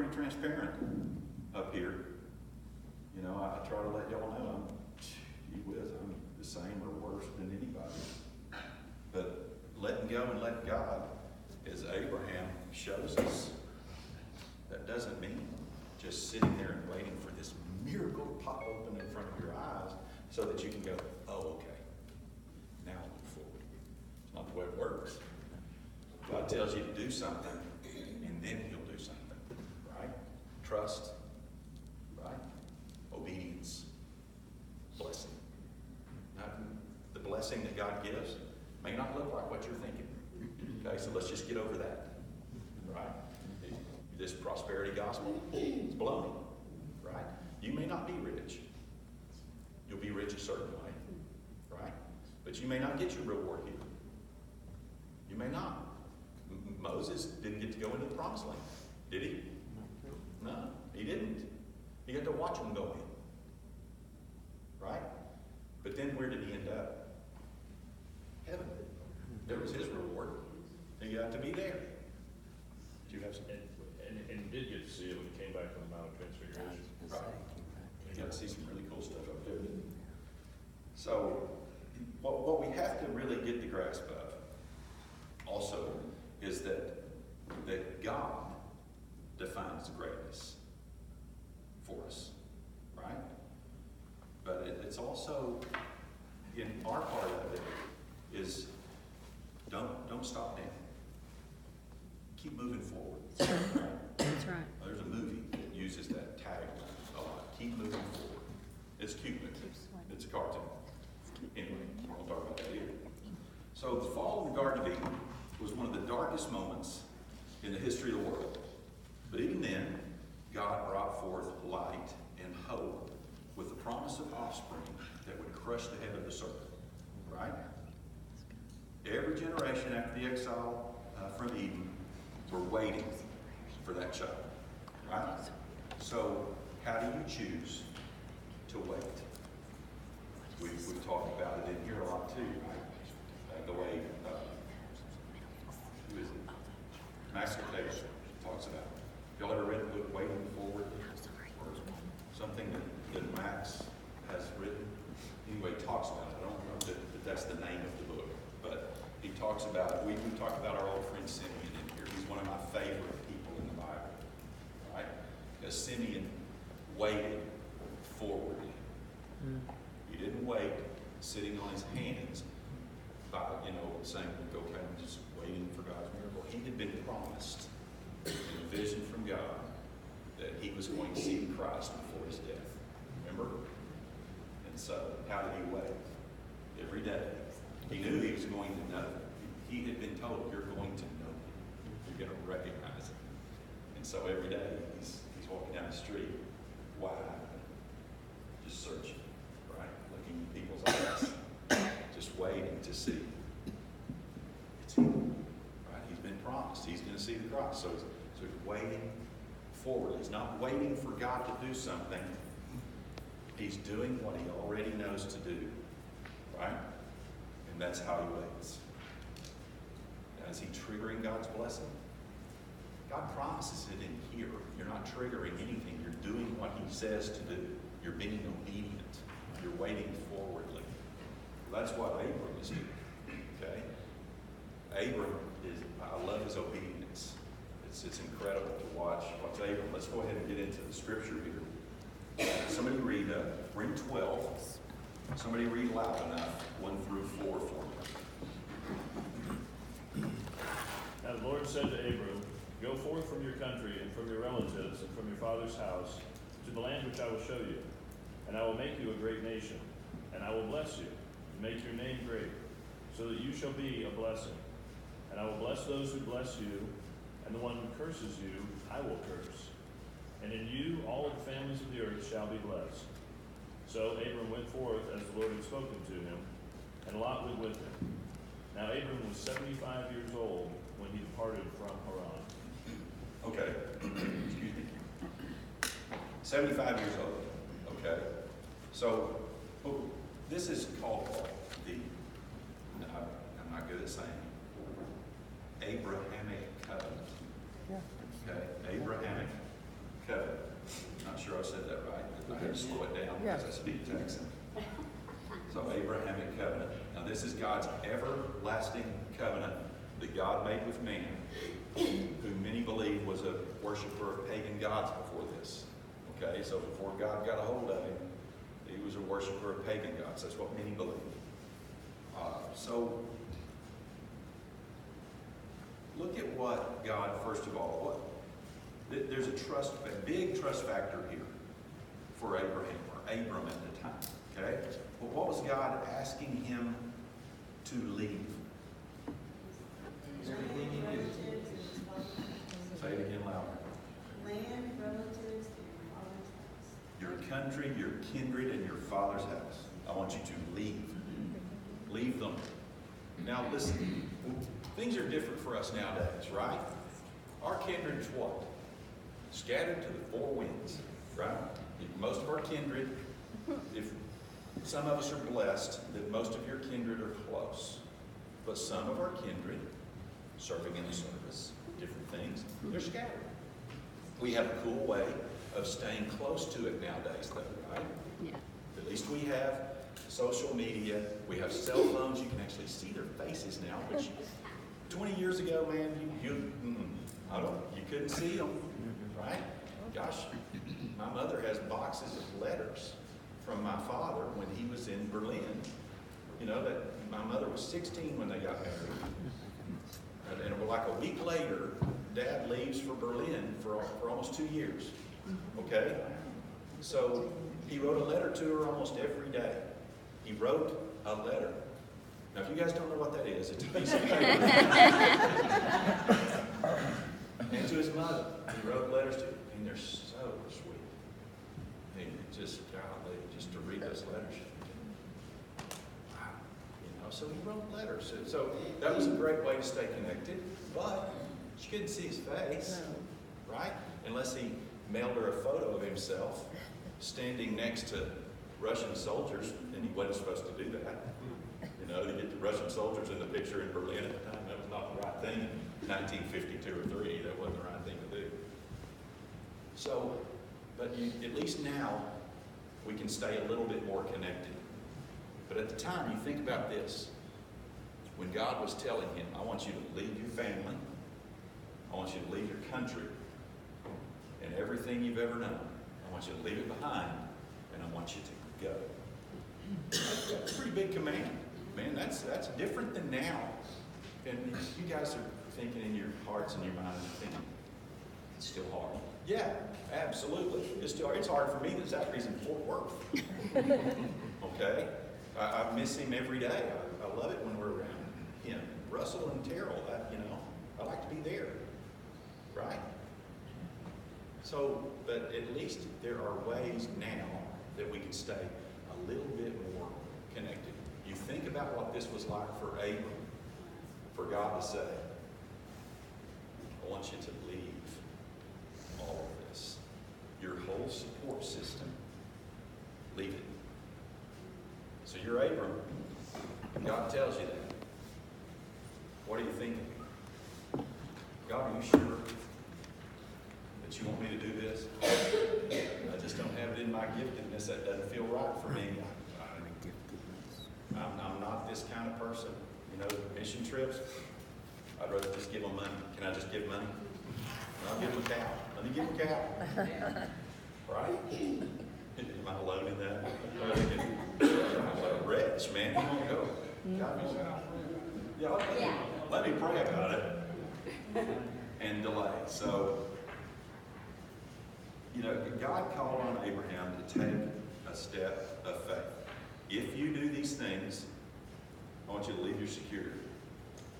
pretty transparent up here. You know, I try to let y'all know I'm the same or worse than anybody. But letting go and letting God, as Abraham shows us, that doesn't mean just sitting there and waiting for this miracle to pop open in front of your eyes so that you can go, oh, okay, now I'll move forward. It's not the way it works. God tells you to do something, and then he'll do something, right? Trust, right? Obedience, blessing. Now, the blessing that God gives may not look like what you're thinking. Okay, so let's just get over that, right? This prosperity gospel is baloney, right? You may not be rich. You'll be rich a certain way, right? But you may not get your reward here. You may not. Moses didn't get to go into the promised land, did he? No, he didn't. He got to watch them go in, right? But then where did he end up? Heaven. There was his reward. He got to be there. Did you have some? And you did get to see it when you came back from the Mount of Transfiguration. Right. You got to see some really cool stuff up there. So, what we have to really get the grasp of also is that God defines greatness for us, right? But it's also, in our part of it, is don't stop there. Keep moving forward. Right? That's right. There's a movie that uses that tagline a lot. Keep moving forward. It's cute, but it's a cartoon. Anyway, we won't talk about that here. So the fall of the Garden of Eden was one of the darkest moments in the history of the world. But even then, God brought forth light and hope with the promise of offspring that would crush the head of the serpent. Right? Every generation after the exile from Eden were waiting for that child. Right? So, how do you choose to wait? We've talked about it in here a lot too, right? The way, who is it? Max Lucado talks about it. Y'all ever read the book Waiting Forward? Or something that Max has written? Anyway, he talks about it. I don't know that that's the name of the book, but he talks about it. We talked about our old friend Simeon in here. He's one of my favorite people in the Bible, right? Because Simeon waited forwardly. He didn't wait sitting on his hands by, saying, okay, I'm just waiting for God's miracle. He had been promised in a vision from God that he was going to see Christ before his death. Remember? And so, how did he wait? Every day. He knew he was going to know. He had been told, you're going to know him. You're going to recognize him. And so every day, he's walking down the street, wide open, just searching, right? Looking in people's eyes, just waiting to see. It's him, right? He's been promised. He's going to see the cross. So he's waiting forward. He's not waiting for God to do something. He's doing what he already knows to do, right? And that's how he waits. Now, is he triggering God's blessing? God promises it in here. You're not triggering anything. You're doing what he says to do. You're being obedient. You're waiting forwardly. That's what Abram is doing. Okay? Abram I love his obedience. It's incredible to watch Abram. Let's go ahead and get into the scripture here. Somebody read, we're in 12. Somebody read loud enough, 1 through 4 for me. Now the Lord said to Abram, go forth from your country and from your relatives and from your father's house to the land which I will show you. And I will make you a great nation, and I will bless you, and make your name great, so that you shall be a blessing. And I will bless those who bless you, and the one who curses you, I will curse. And in you all the families of the earth shall be blessed. So Abram went forth as the Lord had spoken to him, and Lot went with him. Now Abram was 75 years old when he departed from Haran. Okay. Excuse me. 75 years old. Okay. So, this is called I'm not good at saying Abrahamic covenant. Okay. Abrahamic I had to slow it down because I speak Texan. So Abrahamic covenant. Now this is God's everlasting covenant that God made with man, who many believe was a worshiper of pagan gods before this. Okay, so before God got a hold of him, he was a worshiper of pagan gods. That's what many believe. So look at what God, first of all, there's a big trust factor here for Abraham, or Abram at the time. Okay? But what was God asking him to leave? Everything he did. Say it again louder. Land, relatives, and father's house. Your country, your kindred, and your father's house. I want you to leave. Leave them. Now listen, things are different for us nowadays, right? Our kindred is what? Scattered to the four winds, right? Most of our kindred, if some of us are blessed that most of your kindred are close, but some of our kindred, serving in the service, different things, they're scattered. We have a cool way of staying close to it nowadays, though, right? Yeah. At least we have social media. We have cell phones. You can actually see their faces now, which 20 years ago, man, you couldn't see them, right? Gosh, my mother has boxes of letters from my father when he was in Berlin. You know, that my mother was 16 when they got married. And like a week later, Dad leaves for Berlin for almost 2 years. Okay? So he wrote a letter to her almost every day. He wrote a letter. Now, if you guys don't know what that is, it's a piece of paper. And to his mother, he wrote letters to her. And they're so sweet. And just, golly, just to read those letters. Wow. You know, so he wrote letters. So that was a great way to stay connected. But she couldn't see his face, right? Unless he mailed her a photo of himself standing next to Russian soldiers, and he wasn't supposed to do that. You know, to get the Russian soldiers in the picture in Berlin at the time, that was not the right thing. 1952 or 3, that wasn't the right thing to do. So, but at least now, we can stay a little bit more connected. But at the time, you think about this. When God was telling him, I want you to leave your family, I want you to leave your country, and everything you've ever known, I want you to leave it behind, and I want you to go. That's a pretty big command. Man, that's different than now. And you guys are thinking in your hearts and your minds, you're thinking, it's still hard. Yeah, absolutely. It's hard for me that Zachary's in Fort Worth. Okay? I miss him every day. I love it when we're around him. Russell and Terrell, I like to be there. Right? So, but at least there are ways now that we can stay a little bit more connected. You think about what this was like for Abram, for God to say, I want you to leave all of this. Your whole support system, leave it. So you're Abram. God tells you that. What are you thinking? God, are you sure that you want me to do this? I just don't have it in my giftedness. That doesn't feel right for me. I'm not this kind of person. You know, mission trips, I'd rather just give them money. Can I just give money? I'll give them a cow. Let me give them a cow. Right? Am I alone in that? I'm a wretch, man. You won't go. God, let me pray about it. And delay. So, you know, God called on Abraham to take a step of faith. If you do these things, I want you to leave your security,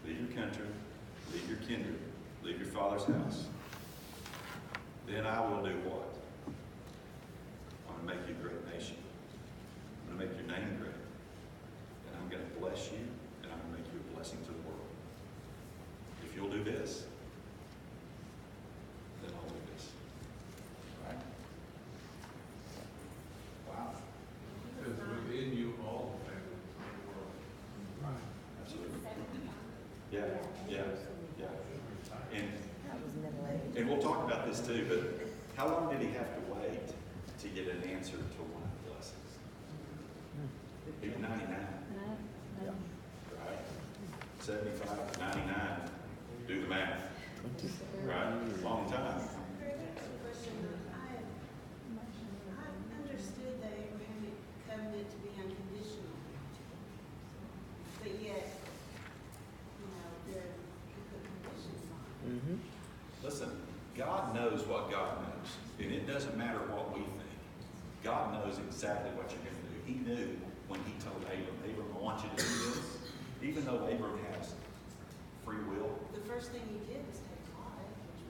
leave your country, leave your kindred, leave your father's house. Then I will do what? I'm going to make you a great nation. I'm going to make your name great. And I'm going to bless you, and I'm going to make you a blessing to the world. If you'll do this, then I'll do this. Right? Wow. Because within you all the families of the world. Right. Absolutely. Yeah. And we'll talk about this too, but how long did he have to wait to get an answer to one of the blessings. Even 99, right? 75, 99, do the math, right? Long time. I understood the Abrahamic covenant to be unconditional. But yet, you put conditions on it. Mm-hmm. Listen, God knows what God knows, and it doesn't matter what we think. God knows exactly what you're going to do. He knew when he told Abram, I want you to do this, even though Abram has free will. The first thing he did was take Lot, which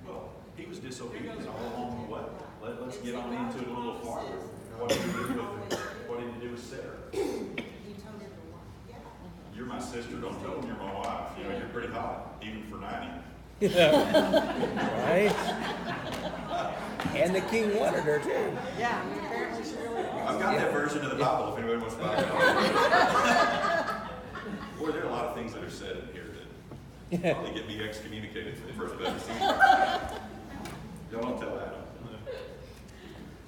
was Well, he was disobedient all along the way. Let's get on into it a little farther. What did he do with it? What did he do with Sarah? he told her to walk. Yeah. You're my sister. Don't tell him you're my wife. You know, you're pretty hot, even for 90. Right? And the king wanted her too. Yeah, apparently she really was. I've got that version of the Bible if anybody wants to buy it. Boy, there are a lot of things that are said in here that probably get me excommunicated for the First Baptist. Y'all don't tell Adam.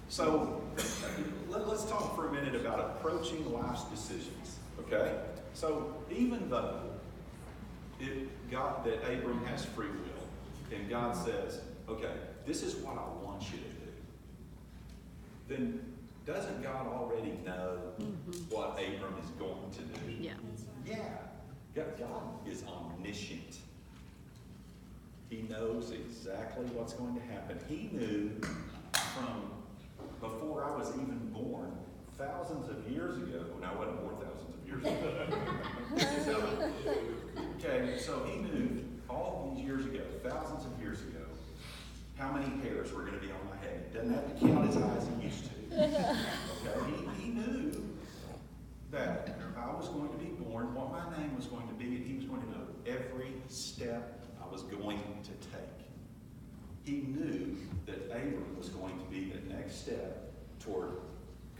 So let's talk for a minute about approaching life's decisions. Okay? So even though that Abram has free will, and God says, okay, this is what I want you to do, then doesn't God already know what Abram is going to do? Yeah. Yeah. God is omniscient. He knows exactly what's going to happen. He knew from before I was even born, thousands of years ago. No, I wasn't born thousands of years ago. Okay, so he knew all these years ago, thousands of years ago, how many hairs were going to be on my head. He doesn't have to count his eyes, he used to. Okay, he knew that I was going to be born, what my name was going to be, and he was going to know every step I was going to take. He knew that Abram was going to be the next step toward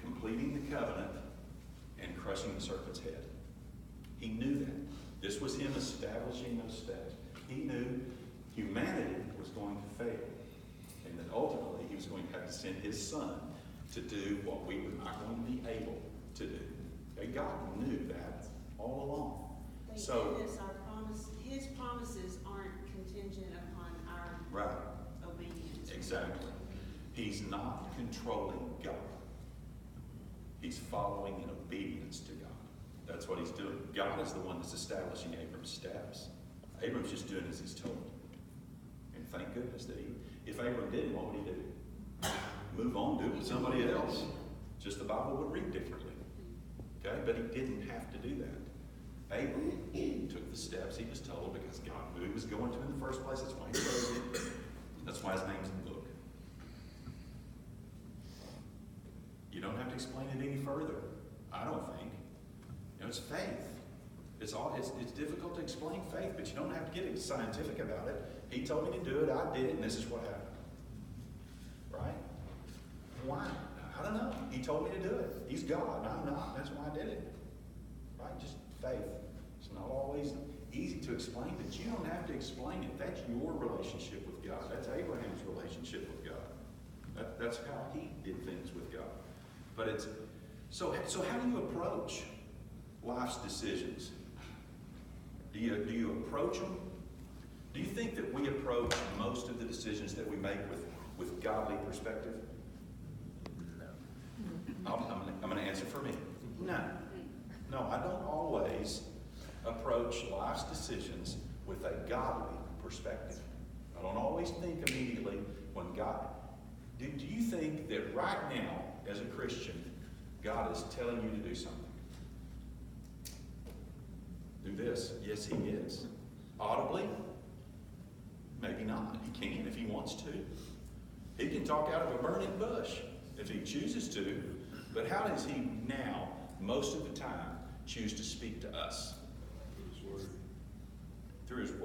completing the covenant and crushing the serpent's head. He knew that. This was him establishing those steps. He knew humanity was going to fail, and that ultimately he was going to have to send his son to do what we were not going to be able to do. Okay, God knew that all along. Thank So, goodness his promises aren't contingent upon our right. obedience. Exactly. He's not controlling God. He's following in obedience to God. That's what he's doing. God is the one that's establishing Abram's steps. Abram's just doing as he's told. And thank goodness that if Abram didn't, what would he do? Move on, do it with somebody else. Just the Bible would read differently. Okay? But he didn't have to do that. Abram took the steps he was told because God knew he was going to in the first place. That's why he chose it. That's why his name's in the book. You don't have to explain it any further, I don't think. You know, it's faith. It's difficult to explain faith, but you don't have to get scientific about it. He told me to do it, I did it, and this is what happened. Right? Why? I don't know. He told me to do it. He's God, I'm not. That's why I did it. Right? Just faith. It's not always easy to explain, but you don't have to explain it. That's your relationship with God. That's Abraham's relationship with God. That's how he did things with God. But it's so how do you approach life's decisions? Do you approach them? Do you think that we approach most of the decisions that we make with godly perspective? No. I'm going to answer for me. No. No, I don't always approach life's decisions with a godly perspective. I don't always think immediately when God... Do you think that right now, as a Christian, God is telling you to do something? Do this. Yes, he is. Audibly? Maybe not. He can if he wants to. He can talk out of a burning bush if he chooses to. But how does he now, most of the time, choose to speak to us? His word. Through his word.